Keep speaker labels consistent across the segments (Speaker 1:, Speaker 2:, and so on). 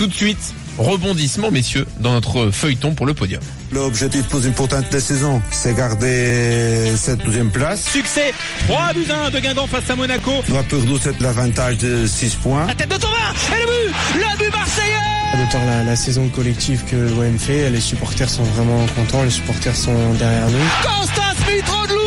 Speaker 1: Tout de suite, rebondissement, messieurs, dans notre feuilleton pour le podium.
Speaker 2: L'objectif plus important de la saison, c'est garder cette 12e place.
Speaker 3: Succès 3-1 de Guingamp face à Monaco.
Speaker 2: On va perdre l'avantage de 6 points.
Speaker 3: La tête de Thauvin et le but marseillais.
Speaker 4: De par la saison collective que l'OM fait, les supporters sont vraiment contents, les supporters sont derrière nous.
Speaker 3: Constance Mitroglou.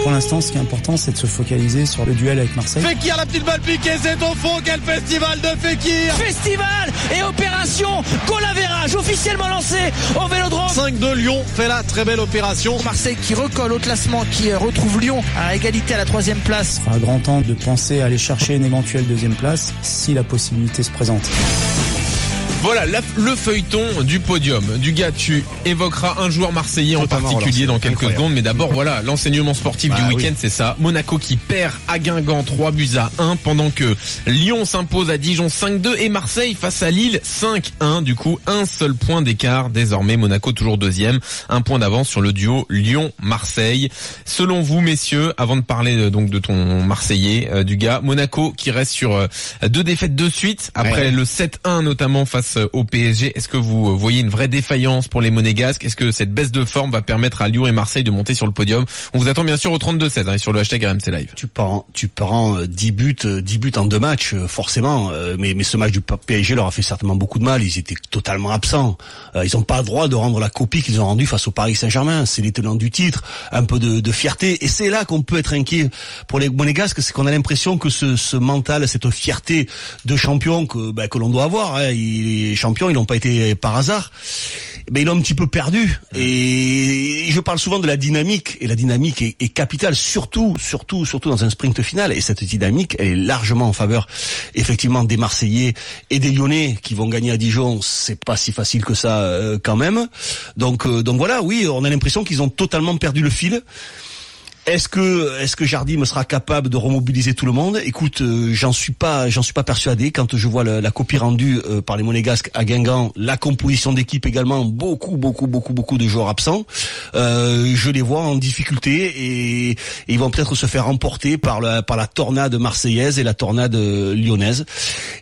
Speaker 5: Pour l'instant, ce qui est important, c'est de se focaliser sur le duel avec Marseille.
Speaker 3: Fekir, la petite balle piquée, c'est au fond. Quel festival de Fekir. Festival et opération goal average officiellement lancé au Vélodrome.
Speaker 6: 5-2, Lyon fait la très belle opération.
Speaker 3: Marseille qui recolle au classement, qui retrouve Lyon à égalité à la 3e place.
Speaker 5: Il sera grand temps de penser à aller chercher une éventuelle 2e place si la possibilité se présente.
Speaker 1: Voilà, le feuilleton du podium. Dugas, tu évoqueras un joueur marseillais en particulier dans quelques secondes, mais d'abord, voilà, l'enseignement sportif du week-end, c'est ça. Monaco qui perd à Guingamp 3-1, pendant que Lyon s'impose à Dijon 5-2 et Marseille face à Lille 5-1. Du coup, un seul point d'écart désormais. Monaco toujours 2e, un point d'avance sur le duo Lyon-Marseille. Selon vous, messieurs, avant de parler donc de ton Marseillais, Dugas, Monaco qui reste sur 2 défaites de suite, après le 7-1 notamment face au PSG. Est-ce que vous voyez une vraie défaillance pour les Monégasques? Est-ce que cette baisse de forme va permettre à Lyon et Marseille de monter sur le podium? On vous attend bien sûr au 32-16 et sur le hashtag RMC Live.
Speaker 7: Tu prends 10 buts en 2 matchs, forcément. Mais ce match du PSG leur a fait certainement beaucoup de mal. Ils étaient totalement absents. Ils n'ont pas le droit de rendre la copie qu'ils ont rendue face au Paris Saint-Germain. C'est les tenants du titre. Un peu de fierté. Et c'est là qu'on peut être inquiet pour les Monégasques. C'est qu'on a l'impression que ce mental, cette fierté de champion que l'on doit avoir, les champions, ils n'ont pas été par hasard, mais ils l'ont un petit peu perdu. Et je parle souvent de la dynamique, et la dynamique est capitale, surtout dans un sprint final. Et cette dynamique, elle est largement en faveur, effectivement, des Marseillais et des Lyonnais qui vont gagner à Dijon. C'est pas si facile que ça, quand même. Donc voilà, oui, on a l'impression qu'ils ont totalement perdu le fil. Est-ce que Jardim sera capable de remobiliser tout le monde? Écoute, j'en suis pas persuadé. Quand je vois la copie rendue par les Monégasques à Guingamp, la composition d'équipe également, beaucoup de joueurs absents, je les vois en difficulté et ils vont peut-être se faire emporter par la tornade marseillaise et la tornade lyonnaise.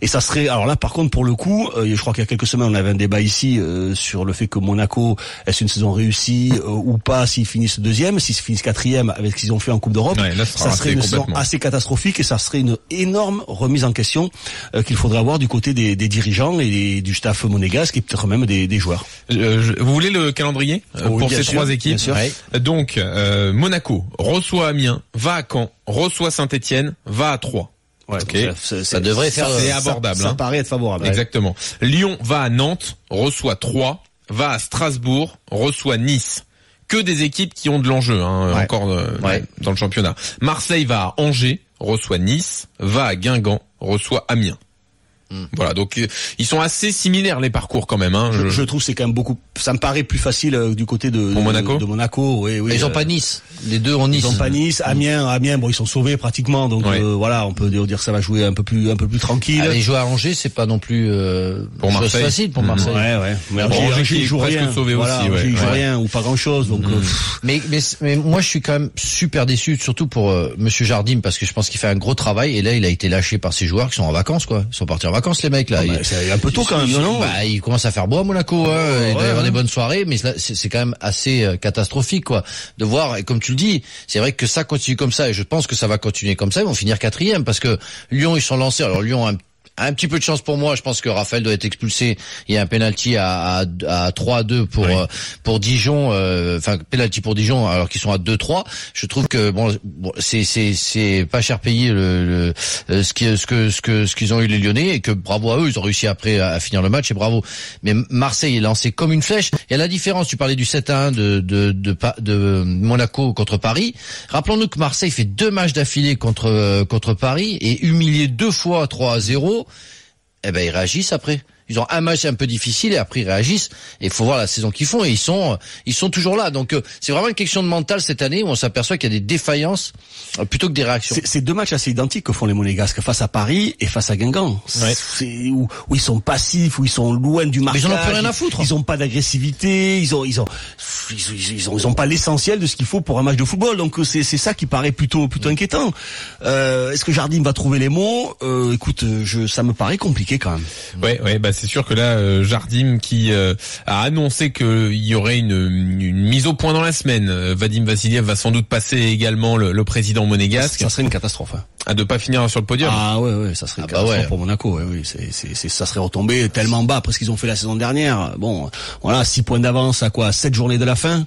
Speaker 7: Et ça serait, alors là par contre pour le coup, je crois qu'il y a quelques semaines on avait un débat ici sur le fait que Monaco, est-ce une saison réussie ou pas s'ils finissent 2e, s'ils finissent 4e avec ce qu'ils ont fait en Coupe d'Europe, ça serait une saison assez catastrophique et ça serait une énorme remise en question qu'il faudrait avoir du côté des dirigeants et du staff monégasque et peut-être même des joueurs.
Speaker 1: Vous voulez le calendrier pour ces 3 équipes? Donc Monaco reçoit Amiens, va à Caen, reçoit Saint-Etienne, va à Troyes.
Speaker 7: Ouais,
Speaker 1: okay.
Speaker 7: Ça devrait faire.
Speaker 1: C'est abordable.
Speaker 7: Ça paraît être favorable.
Speaker 1: Exactement. Lyon va à Nantes, reçoit Troyes, va à Strasbourg, reçoit Nice. Que des équipes qui ont de l'enjeu, encore dans le championnat. Marseille va à Angers, reçoit Nice, va à Guingamp, reçoit Amiens. Voilà, donc ils sont assez similaires les parcours quand même.
Speaker 7: Je trouve c'est quand même beaucoup. Ça me paraît plus facile du côté de Monaco. Oui.
Speaker 6: Ils ont pas Nice. Les deux ont Nice.
Speaker 7: Ils ont pas Nice. Amiens, bon, ils sont sauvés pratiquement. Donc voilà, on peut dire que ça va jouer un peu plus tranquille.
Speaker 6: Aller jouer à Angers, c'est pas non plus
Speaker 1: pour Marseille.
Speaker 6: Facile pour Marseille.
Speaker 7: Ouais. Mais Angers joue rien.
Speaker 1: Sauvé aussi.
Speaker 7: Ils jouent rien ou pas grand chose. Donc.
Speaker 6: Mais moi je suis quand même super déçu, surtout pour Monsieur Jardim, parce que je pense qu'il fait un gros travail et là il a été lâché par ses joueurs qui sont en vacances quoi. Ils sont partis en vacances les mecs là.
Speaker 7: C'est un peu tôt quand même, non?
Speaker 6: Il commence à faire beau à Monaco, il doit y avoir des bonnes soirées, mais là, c'est quand même assez catastrophique quoi, de voir. Et comme tu le dis, c'est vrai que ça continue comme ça, et je pense que ça va continuer comme ça. Ils vont finir 4e parce que Lyon ils sont lancés. Alors Lyon un petit peu de chance pour moi. Je pense que Raphaël doit être expulsé. Il y a un penalty à 3-2 pour Dijon. Enfin, penalty pour Dijon alors qu'ils sont à 2-3. Je trouve que c'est pas cher payé ce qu'ils ont eu les Lyonnais, et que bravo à eux. Ils ont réussi après à finir le match et bravo. Mais Marseille est lancé comme une flèche. Il y a la différence. Tu parlais du 7-1 de Monaco contre Paris. Rappelons-nous que Marseille fait 2 matchs d'affilée contre Paris et humilié 2 fois 3-0. Eh ben ils réagissent après. Ils ont un match un peu difficile et après ils réagissent. Et il faut voir la saison qu'ils font et ils sont toujours là. Donc c'est vraiment une question de mental cette année où on s'aperçoit qu'il y a des défaillances plutôt que des réactions.
Speaker 7: C'est 2 matchs assez identiques que font les Monégasques face à Paris et face à Guingamp. C'est où ils sont passifs, où ils sont loin du marquage.
Speaker 6: Mais ils en ont plus rien à foutre.
Speaker 7: Ils ont pas d'agressivité. Ils ont pas l'essentiel de ce qu'il faut pour un match de football. Donc c'est ça qui paraît plutôt inquiétant. Est-ce que Jardim va trouver les mots? Écoute, ça me paraît compliqué quand même.
Speaker 1: Ouais, bah c'est sûr que là, Jardim qui a annoncé qu'il y aurait une mise au point dans la semaine. Vadim Vassiliev va sans doute passer également le président monégasque.
Speaker 7: Ça serait une catastrophe. Hein.
Speaker 1: À de pas finir sur le podium.
Speaker 7: Ah ouais, ça serait une catastrophe pour Monaco. Oui, ça serait retombé tellement bas après ce qu'ils ont fait la saison dernière. Bon, voilà, 6 points d'avance à 7 journées de la fin.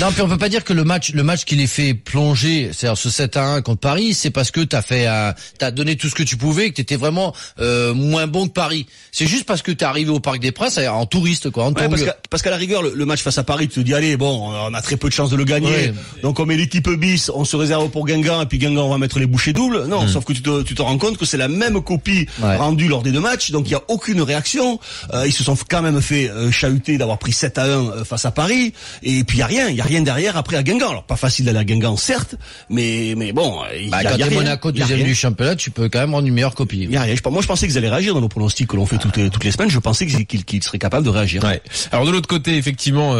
Speaker 6: Non, puis on peut pas dire que le match qui les fait plonger, c'est-à-dire ce 7-1 contre Paris, c'est parce que t'as donné tout ce que tu pouvais, que t'étais vraiment moins bon que Paris. C'est juste parce que t'es arrivé au Parc des Princes en touriste, quoi.
Speaker 7: Parce qu'à la rigueur, le match face à Paris, tu te dis allez, bon, on a très peu de chances de le gagner. Donc on met l'équipe bis, on se réserve pour Guingamp, et puis Guingamp on va mettre les bouchées doubles. Non, sauf que tu te rends compte que c'est la même copie rendue lors des 2 matchs, donc il y a aucune réaction. Ils se sont quand même fait chahuter d'avoir pris 7-1 face à Paris. Et puis il y a rien derrière après à Guingamp. Alors pas facile d'aller à Guingamp certes, mais bon,
Speaker 6: quand t'es Monaco deuxième du championnat, tu peux quand même rendre une meilleure copie.
Speaker 7: Moi je pensais qu'ils allaient réagir dans nos pronostics que l'on fait toutes les semaines. Je pensais qu'ils seraient capables de réagir.
Speaker 1: Ouais. Alors de l'autre côté, effectivement,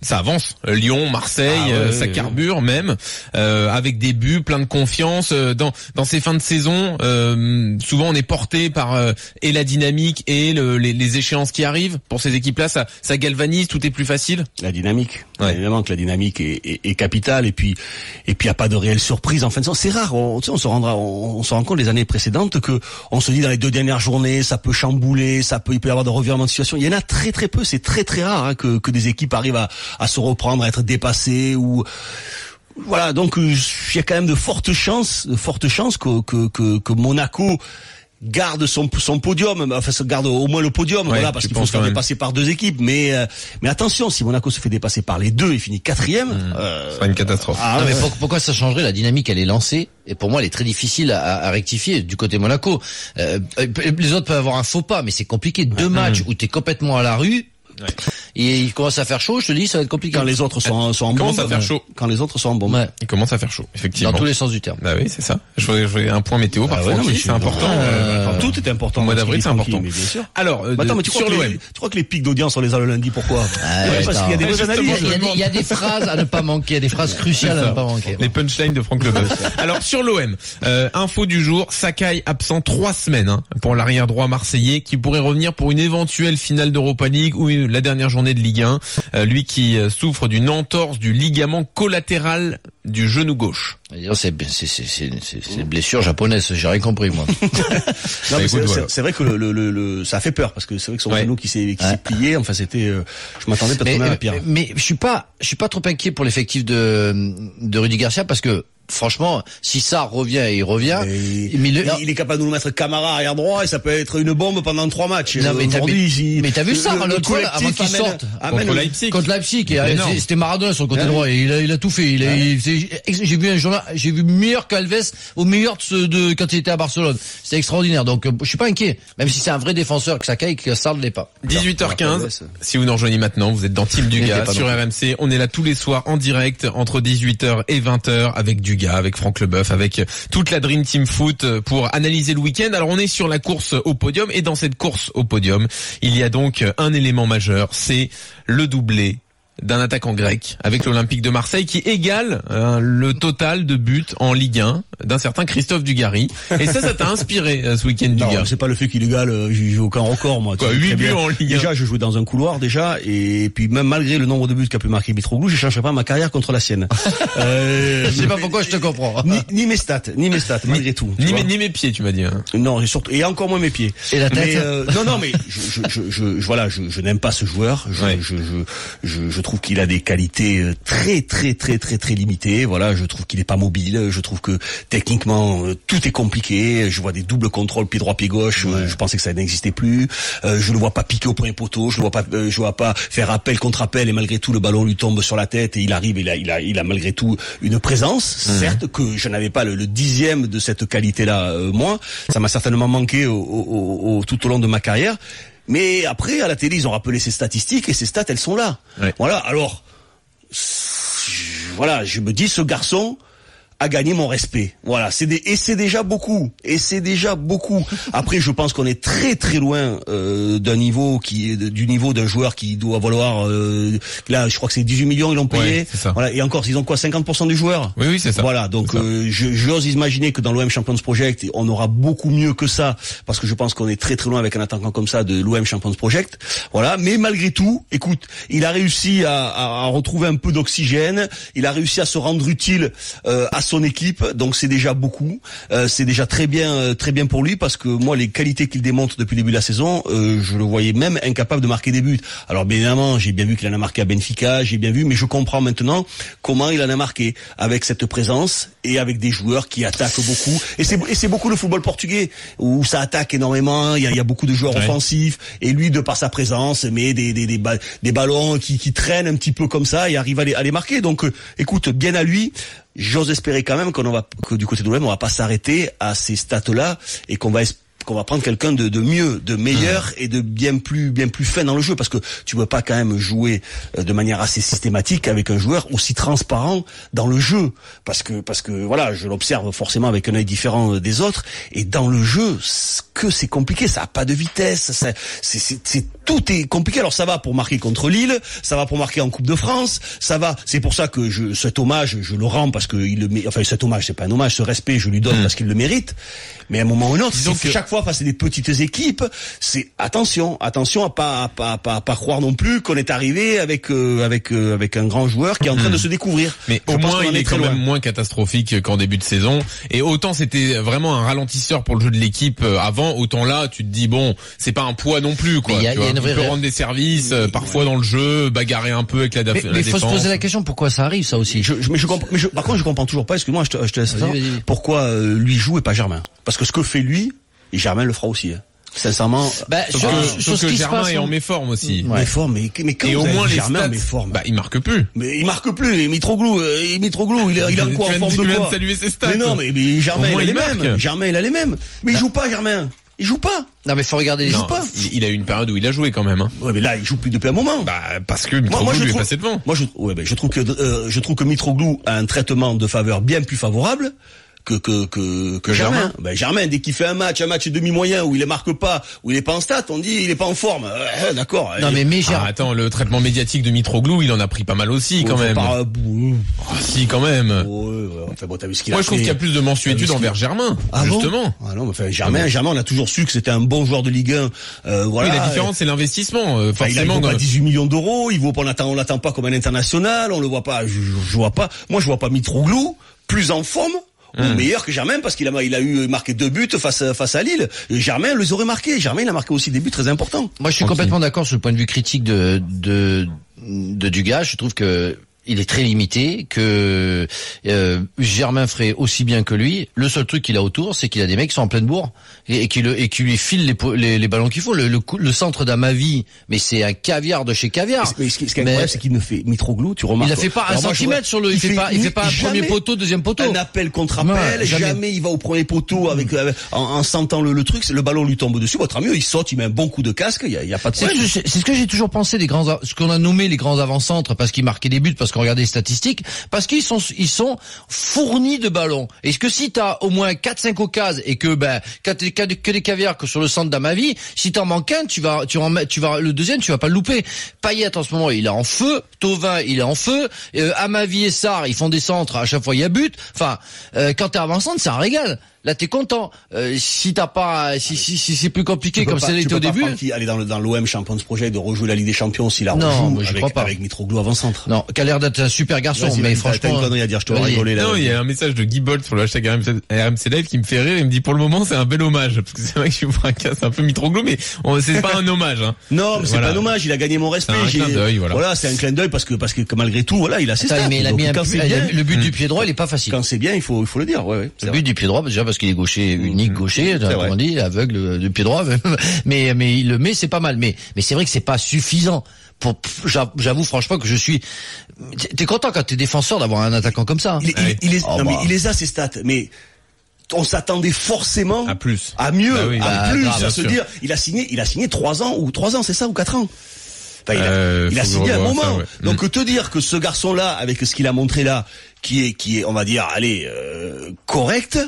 Speaker 1: ça avance. Lyon, Marseille, ça carbure même avec des buts, plein de confiance dans ces fins de saison. Souvent on est porté par et la dynamique et les échéances qui arrivent. Pour ces équipes-là, ça galvanise, tout est plus facile.
Speaker 7: La dynamique. Évidemment que la dynamique est capitale et puis il y a pas de réelle surprise en fin de saison. C'est rare. On se rend compte les années précédentes que on se dit dans les 2 dernières journées ça peut chambouler, il peut y avoir de revirements de situation. Il y en a très très peu. C'est très très rare que des équipes arrivent à se reprendre, à être dépassées ou voilà. Donc il y a quand même de fortes chances que Monaco garde son podium, enfin se garde au moins le podium, parce qu'il faut se faire dépasser par 2 équipes. Mais attention, si Monaco se fait dépasser par les 2 et finit 4e,
Speaker 1: ce sera une catastrophe.
Speaker 6: Mais pourquoi ça changerait? La dynamique, elle est lancée, et pour moi, elle est très difficile à rectifier du côté Monaco. Les autres peuvent avoir un faux pas, mais c'est compliqué. 2 matchs où t'es complètement à la rue. Et il commence à faire chaud, je te dis, ça va être compliqué.
Speaker 7: Quand les autres sont en bombe.
Speaker 1: Commence à faire chaud.
Speaker 7: Quand les autres sont en bombe.
Speaker 1: Il commence à faire chaud, effectivement.
Speaker 6: Dans tous les sens du terme.
Speaker 1: Bah oui, c'est ça. Je voulais un point météo parfois. C'est important.
Speaker 7: Tout est important.
Speaker 1: Au mois d'avril, c'est important.
Speaker 7: Mais bien sûr.
Speaker 1: Alors,
Speaker 7: sur l'OM. Tu crois que les pics d'audience, on les a le lundi, pourquoi? Parce qu'il y a des bonnes analyses.
Speaker 6: Il y a des phrases à ne pas manquer, des phrases cruciales à ne pas manquer.
Speaker 1: Les punchlines de Franck Leboeuf. Alors, sur l'OM, info du jour, Sakai absent 3 semaines, pour l'arrière droit marseillais, qui pourrait revenir pour une éventuelle finale d'Europa League ou la dernière journée de Ligue 1. Lui qui souffre d'une entorse du ligament collatéral du genou gauche.
Speaker 6: C'est une blessure japonaise, j'ai rien compris moi.
Speaker 7: Non, mais c'est vrai que ça a fait peur parce que c'est vrai que son genou qui s'est plié, enfin c'était je m'attendais peut-être même à pire.
Speaker 6: Mais je suis pas trop inquiet pour l'effectif de Rudy Garcia parce que franchement, si ça revient, il revient.
Speaker 7: Il est capable de nous mettre Camara arrière droit et ça peut être une bombe pendant 3 matchs.
Speaker 6: Non, mais t'as vu ça, l'autre fois, avant qu'il sorte contre Leipzig. C'était Maradona sur le côté droit et il a tout fait. J'ai vu meilleur qu'Alves au meilleur quand il était à Barcelone. C'était extraordinaire. Donc je suis pas inquiet, même si c'est un vrai défenseur que Sakai, que Sarr ne l'est pas.
Speaker 1: 18h15. Si vous nous rejoignez maintenant, vous êtes dans Team Dugas sur RMC. On est là tous les soirs en direct entre 18h et 20h avec Dugas, avec Franck Leboeuf, avec toute la Dream Team Foot pour analyser le week-end. Alors on est sur la course au podium et dans cette course au podium, il y a donc un élément majeur, c'est le doublé d'un attaquant grec avec l'Olympique de Marseille qui égale le total de buts en Ligue 1 d'un certain Christophe Dugarry. Et ça t'a inspiré ce week-end, Dugas?
Speaker 7: Non, c'est pas le fait qu'il égale, j'ai aucun record, moi.
Speaker 1: 8 buts en Ligue 1.
Speaker 7: Déjà, je jouais dans un couloir, et puis même malgré le nombre de buts qu'a pu marquer Mitroglou, je changerais pas ma carrière contre la sienne.
Speaker 6: Je sais pas pourquoi, je te comprends.
Speaker 7: Ni mes stats, malgré tout.
Speaker 1: Ni mes pieds, tu m'as dit.
Speaker 7: Non, et surtout, et encore moins mes pieds.
Speaker 6: Et la tête?
Speaker 7: Mais je n'aime pas ce joueur. Je trouve qu'il a des qualités très très très très très limitées. Voilà, je trouve qu'il est pas mobile. Je trouve que techniquement tout est compliqué. Je vois des doubles contrôles pied droit pied gauche. Je pensais que ça n'existait plus. Je le vois pas piquer au premier poteau. Je le vois pas faire appel contre appel et malgré tout le ballon lui tombe sur la tête et il arrive. Il a malgré tout une présence. Certes que je n'avais pas le 10e de cette qualité-là. Moi, ça m'a certainement manqué tout au long de ma carrière. Mais après, à la télé, ils ont rappelé ces statistiques et ces stats, elles sont là. Ouais. Voilà. Alors, je me dis, ce garçon a gagné mon respect. Voilà, c'est déjà beaucoup. Après, je pense qu'on est très très loin du niveau d'un joueur qui doit valoir là, je crois que c'est 18 millions ils l'ont payé.
Speaker 1: Ouais, c'est ça.
Speaker 7: Voilà, et encore ils ont quoi, 50% du joueur.
Speaker 1: Oui, c'est ça.
Speaker 7: Voilà, donc j'ose imaginer que dans l'OM Champions Project, on aura beaucoup mieux que ça, parce que je pense qu'on est très très loin avec un attaquant comme ça de l'OM Champions Project. Voilà, mais malgré tout, écoute, il a réussi à retrouver un peu d'oxygène, il a réussi à se rendre utile à son équipe, donc c'est déjà beaucoup, c'est déjà très bien pour lui, parce que moi les qualités qu'il démontre depuis le début de la saison, je le voyais même incapable de marquer des buts. Alors bien évidemment, j'ai bien vu qu'il en a marqué à Benfica, mais je comprends maintenant comment il en a marqué, avec cette présence et avec des joueurs qui attaquent beaucoup, et c'est beaucoup le football portugais où ça attaque énormément, il y a beaucoup de joueurs offensifs, et lui de par sa présence met des ballons qui traînent un petit peu comme ça et arrive à les marquer. Donc écoute, bien à lui. J'ose espérer quand même que du côté de l'OM, on va pas s'arrêter à ces stats-là, et qu'on va prendre quelqu'un de mieux, de meilleur et de bien plus fin dans le jeu, parce que tu veux pas quand même jouer de manière assez systématique avec un joueur aussi transparent dans le jeu, parce que voilà, je l'observe forcément avec un œil différent des autres, et dans le jeu, que c'est compliqué, ça a pas de vitesse, tout est compliqué. Alors ça va pour marquer contre Lille, ça va pour marquer en Coupe de France, ça va. C'est pour ça que cet hommage, je le rends, parce que cet hommage, c'est pas un hommage, ce respect, je lui donne parce qu'il le mérite. Mais à un moment ou un autre, chaque fois face à des petites équipes, c'est attention à pas croire non plus qu'on est arrivé avec un grand joueur qui est en train de se découvrir.
Speaker 1: Mais au moins il est quand même moins catastrophique qu'en début de saison, et autant c'était vraiment un ralentisseur pour le jeu de l'équipe avant, autant là tu te dis bon, c'est pas un poids non plus quoi. Il peut rendre des services parfois dans le jeu, bagarrer un peu avec la défense.
Speaker 6: Mais il faut se poser la question pourquoi ça arrive ça aussi.
Speaker 7: Par contre je comprends toujours pas, excuse-moi, je te laisse ça. Pourquoi lui joue et pas Germain? Parce que ce que fait lui, et Germain le fera aussi. Sincèrement,
Speaker 1: sauf que Germain est en méforme aussi.
Speaker 7: Ouais. Méforme, mais quand
Speaker 1: et au moins les
Speaker 7: Germain
Speaker 1: stats,
Speaker 7: méforme.
Speaker 1: Il marque plus.
Speaker 7: Mais il marque plus. Et Mitroglou, il a quoi en forme de quoi?
Speaker 1: Saluer ses stats.
Speaker 7: Mais non, mais Germain il a les mêmes. Germain il a les mêmes. Mais il joue pas, Germain. Il joue pas.
Speaker 6: Non mais faut regarder.
Speaker 1: Il a eu une période où il a joué quand même. Hein.
Speaker 7: Ouais, mais là il joue plus depuis un moment.
Speaker 1: Parce que Mitroglou lui est passé devant.
Speaker 7: Moi je trouve que Mitroglou a un traitement de faveur bien plus favorable que Germain. Germain, dès qu'il fait un match demi-moyen où il ne marque pas, où il est pas en stat, on dit il est pas en forme. D'accord.
Speaker 6: Non mais Germain.
Speaker 1: Attends, le traitement médiatique de Mitroglou, il en a pris pas mal aussi quand même. Si quand même.
Speaker 7: T'as vu ce qu'il a fait.
Speaker 1: Moi je trouve qu'il y a plus de mensuétude envers Germain, justement.
Speaker 7: Non, Germain, on a toujours su que c'était un bon joueur de Ligue 1. Voilà.
Speaker 1: Oui, la différence c'est l'investissement. Forcément.
Speaker 7: Il vaut pas 18 millions d'euros. On l'attend pas comme un international. On le voit pas. Je vois pas. Moi je vois pas Mitroglou plus en forme. Ou meilleur que Germain, parce qu'il a eu marqué 2 buts face à Lille. Et Germain les aurait marqués. Germain il a marqué aussi des buts très importants.
Speaker 6: Moi je suis complètement d'accord sur le point de vue critique de Dugas. Je trouve que il est très limité, que Germain ferait aussi bien que lui. Le seul truc qu'il a autour, c'est qu'il a des mecs qui sont en pleine bourre et qui lui filent les ballons qu'il faut. Le centre d'Amavi, mais c'est un caviar de chez caviar.
Speaker 7: Mais ce qui est incroyable, c'est qu'il ne fait Mitroglou, tu remarques.
Speaker 6: Il a fait pas un centimètre sur il fait pas un premier poteau, deuxième poteau.
Speaker 7: Un appel contre appel, jamais il va au premier poteau avec en sentant le truc, le ballon lui tombe dessus. Tant mieux, il saute, il met un bon coup de casque, il y a pas de problème.
Speaker 6: C'est ce que j'ai toujours pensé ce qu'on a nommé les grands avant-centres, parce qu'ils marquaient des buts, parce qu'on regardait les statistiques, parce qu'ils sont fournis de ballons. Est-ce que si t'as au moins 4-5 occasions et que que des caviars que sur le centre d'Amavi, si t'en manques un, tu vas le deuxième, tu vas pas le louper. Payet en ce moment, il est en feu, Thauvin, il est en feu, Amavi et Sarr, ils font des centres, à chaque fois il y a but. Enfin, quand t'es avant-centre, c'est un régal. Là, t'es content. Si c'est plus compliqué comme ça l'était au début.
Speaker 7: Aller dans l'OM Champions Project de rejouer la Ligue des Champions s'il la rejoue avec Mitroglou avant-centre.
Speaker 6: Non, qui a l'air d'être un super garçon, mais franchement.
Speaker 7: T'as une connerie à dire, je te rigoler là.
Speaker 1: Non, il y a un message de Guy Bolt sur le hashtag RMC Live qui me fait rire. Il me dit pour le moment, c'est un bel hommage. Parce que c'est vrai que je vous casse un peu Mitroglou, mais c'est pas un hommage, hein.
Speaker 7: Non, mais c'est pas un hommage. Il a gagné mon respect.
Speaker 1: C'est un clin d'œil, voilà.
Speaker 7: Voilà, c'est un clin d'œil parce que malgré tout, voilà, il a ses stats.
Speaker 6: Mais il a mis le but du pied droit, il est pas facile.
Speaker 7: Quand c'est bien, il faut le dire, ouais.
Speaker 6: Le but du pied droit, déjà parce qu'il est gaucher, unique gaucher, comme on dit, aveugle du pied droit. Mais il le met, c'est pas mal. Mais c'est vrai que c'est pas suffisant. J'avoue franchement que je suis. T'es content quand t'es défenseur d'avoir un attaquant comme ça.
Speaker 7: Il les a ses stats, mais on s'attendait forcément
Speaker 1: à plus,
Speaker 7: à mieux, à plus.
Speaker 1: À
Speaker 7: se dire, il a signé 3 ans, c'est ça, ou 4 ans. Il a signé un moment. Donc te dire que ce garçon-là, avec ce qu'il a montré là, qui est, on va dire, correct.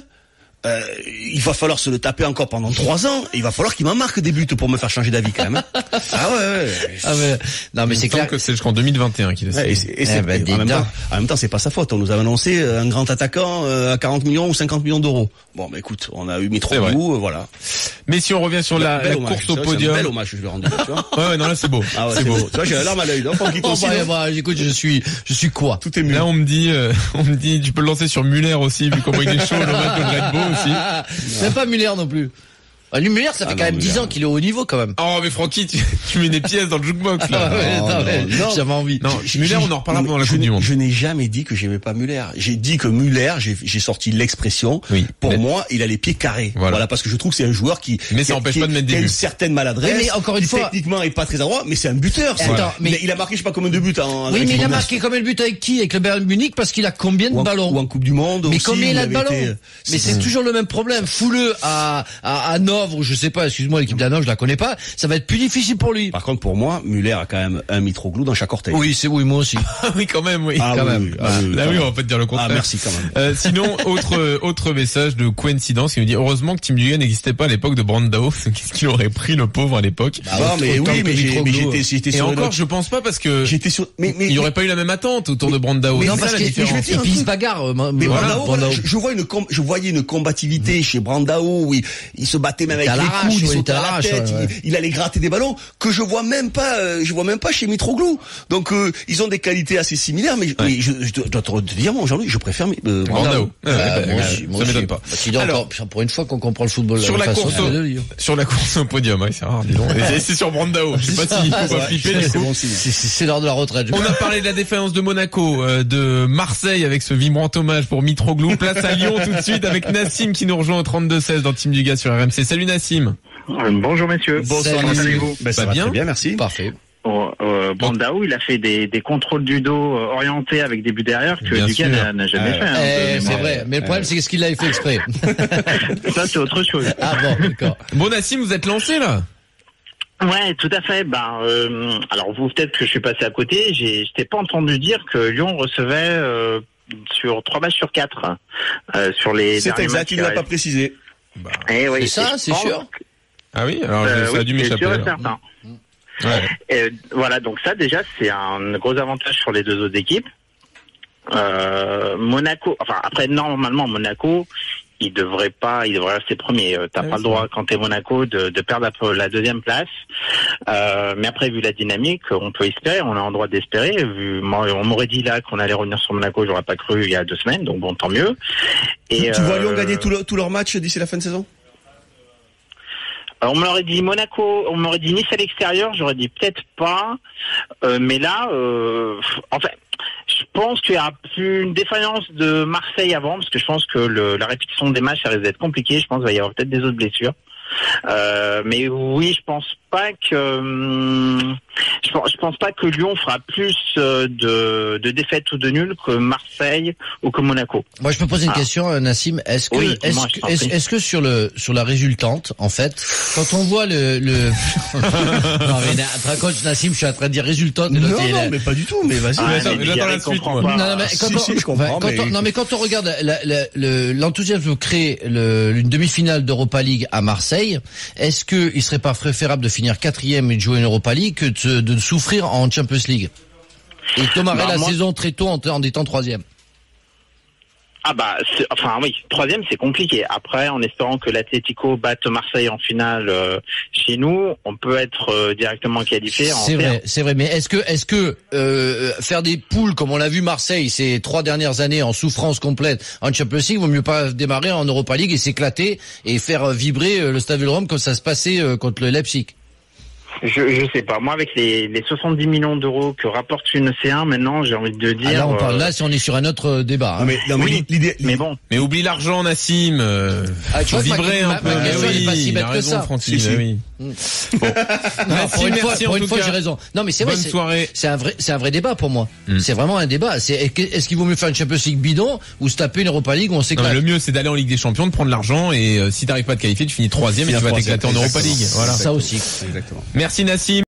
Speaker 7: Il va falloir se le taper encore pendant 3 ans. Et il va falloir qu'il m'en marque des buts pour me faire changer d'avis quand même.
Speaker 6: Non mais c'est clair
Speaker 1: que c'est jusqu'en 2021 qu'il a signé.
Speaker 7: En même temps, c'est pas sa faute. On nous avait annoncé un grand attaquant à 40 millions ou 50 millions d'euros. Bon, bah écoute, on a eu Mitroglou, voilà.
Speaker 1: Mais si on revient sur la course au podium,
Speaker 7: c'est un bel hommage que je lui ai rendu. Tu vois.
Speaker 1: Ouais, non là c'est beau.
Speaker 7: Ah ouais, c'est beau. Tu vois, j'ai la larme à l'œil.
Speaker 6: Écoute, je suis quoi?
Speaker 1: Tout est mieux. Là on me dit, tu peux le lancer sur Muller aussi, vu comment il est chaud, le match de Red Bull aussi.
Speaker 6: Même pas Muller non plus. Muller, ça fait quand même 10 ans qu'il est au haut niveau quand même.
Speaker 1: Oh mais Francky, tu mets des pièces dans le jukebox là.
Speaker 7: Non,
Speaker 6: j'avais envie.
Speaker 1: Non, Muller, on en reparlera pendant la Coupe du Monde.
Speaker 7: Je n'ai jamais dit que j'aimais pas Muller. J'ai dit que Muller, j'ai sorti l'expression. Pour moi, il a les pieds carrés. Voilà, parce que je trouve que c'est un joueur qui.
Speaker 1: Mais ça empêche pas de mettre des buts.
Speaker 7: Il a une certaine maladresse.
Speaker 6: Mais encore une fois,
Speaker 7: techniquement, il est pas très adroit, mais c'est un buteur. Il a marqué, je sais pas combien de buts.
Speaker 6: Oui, mais il a marqué combien de buts avec qui? Avec le Bayern Munich, parce qu'il a combien de ballons?
Speaker 7: Ou en Coupe du Monde.
Speaker 6: Mais combien il a de ballons? Mais c'est toujours le même problème. Fous-le à Hanovre, je sais pas. Excuse-moi, l'équipe d'Hanovre, je la connais pas. Ça va être plus difficile pour lui.
Speaker 7: Par contre, pour moi, Muller a quand même un Mitroglou dans chaque orteil.
Speaker 6: Oui, moi aussi.
Speaker 1: Oui, quand même, oui.
Speaker 6: Quand même.
Speaker 1: Oui, on va pas te dire le contraire.
Speaker 7: Merci quand même.
Speaker 1: Sinon, autre message de coïncidence qui nous dit heureusement que Tim Dugan n'existait pas à l'époque de Brandao. Qu'est-ce qu'il aurait pris le pauvre à l'époque?
Speaker 7: J'étais
Speaker 1: sur. Et encore, je pense pas parce que il y aurait pas eu la même attente autour de Brandao.
Speaker 6: Non, parce qu'il se bagarre.
Speaker 7: Mais Brandao, je voyais une combativité chez Brandao où il se battait même avec les coudes. Il allait gratter des ballons que je vois même pas chez Mitroglou. Donc ils ont des qualités assez similaires, mais je dois te dire, moi aujourd'hui, je préfère
Speaker 1: Brandao. Ça m'étonne pas.
Speaker 6: Alors, pour une fois qu'on comprend le football
Speaker 1: sur la course au podium, c'est rare, disons. C'est sur Brandao. Je sais pas s'il faut pas flipper.
Speaker 6: C'est l'heure de la retraite.
Speaker 1: On a parlé de la défaillance de Monaco, de Marseille avec ce vibrant hommage pour Mitroglou. Place à Lyon tout de suite avec Nassim qui nous rejoint au 32-16 dans Team Dugas sur RMC. Salut Nassim.
Speaker 8: Bonjour messieurs.
Speaker 7: Bonsoir, comment allez-vous?
Speaker 1: Ça va bien?
Speaker 7: Très bien, merci.
Speaker 6: Parfait.
Speaker 8: Brandao, il a fait des contrôles du dos orientés avec des buts derrière que Dugan n'a jamais fait.
Speaker 6: C'est vrai, mais le problème c'est ce qu'il avait fait exprès.
Speaker 8: Ça c'est autre chose.
Speaker 6: Ah bon, d'accord.
Speaker 1: Bon Nassim, vous êtes lancé là?
Speaker 8: Ouais, tout à fait. Alors vous, peut-être que je suis passé à côté, je t'ai pas entendu dire que Lyon recevait sur 3 matchs sur 4 sur les
Speaker 7: c'est
Speaker 8: derniers
Speaker 7: exact,
Speaker 8: matchs.
Speaker 7: Il ne l'a pas précisé.
Speaker 8: Oui,
Speaker 6: c'est ça, c'est sûr.
Speaker 1: Ah oui, alors ça a dû m'échapper.
Speaker 8: C'est sûr et certain. Et voilà, donc ça déjà c'est un gros avantage sur les deux autres équipes. Monaco, enfin après normalement Monaco, il devrait rester premier. T'as pas le droit quand t'es Monaco de perdre la deuxième place. Mais après vu la dynamique, on peut espérer, on a un droit d'espérer. On m'aurait dit là qu'on allait revenir sur Monaco, j'aurais pas cru il y a 2 semaines, donc bon tant mieux. Et
Speaker 7: tu vois Lyon gagner tous leurs matchs d'ici la fin de saison?
Speaker 8: On m'aurait dit Monaco, on m'aurait dit Nice à l'extérieur, j'aurais dit peut-être pas. Mais là, enfin, je pense qu'il y a plus une défaillance de Marseille avant, parce que je pense que la répétition des matchs, ça risque d'être compliqué. Je pense qu'il va y avoir peut-être des autres blessures. Mais oui, je pense pas que Lyon fera plus de défaites ou de nuls que Marseille ou que Monaco.
Speaker 6: Moi, je peux poser une question, Nassim. Est-ce que sur la résultante, en fait, quand on voit le... non, mais coach Nassim, je suis en train de dire résultante.
Speaker 7: Non, mais pas du tout. Mais vas-y.
Speaker 1: J'attends la suite, moi.
Speaker 6: Non, mais quand on regarde l'enthousiasme crée une demi-finale d'Europa League à Marseille, est-ce que il serait pas préférable de finir 4e et de jouer en Europa League que de souffrir en Champions League et démarrer la saison très tôt en étant 3e?
Speaker 8: Oui, 3e c'est compliqué. Après, en espérant que l'Atlético batte Marseille en finale chez nous, on peut être directement qualifié.
Speaker 6: C'est vrai. Mais est-ce que faire des poules comme on l'a vu Marseille ces 3 dernières années en souffrance complète en Champions League, vaut mieux pas démarrer en Europa League et s'éclater et faire vibrer le Stade Vélodrome comme ça se passait contre le Leipzig?
Speaker 8: Je sais pas. Moi, avec les 70 millions d'euros que rapporte une C1, maintenant, j'ai envie de dire.
Speaker 6: Là, on parle si on est sur un autre débat.
Speaker 8: Mais bon.
Speaker 1: Mais oublie l'argent, Nassim. Faut vibrer un peu. Il a raison, Francky. Oui.
Speaker 6: Bon. Pour une fois, j'ai raison. Non, mais c'est vrai.
Speaker 1: Bonne soirée.
Speaker 6: C'est un vrai débat pour moi. C'est vraiment un débat. Est-ce qu'il vaut mieux faire une Champions League bidon ou se taper une Europa League où on s'éclate?
Speaker 1: Le mieux, c'est d'aller en Ligue des Champions, de prendre l'argent et si t'arrives pas à te qualifier, tu finis 3e et tu vas t'éclater en Europa League. Voilà.
Speaker 6: Ça aussi.
Speaker 7: Exactement.
Speaker 1: Merci Nassim.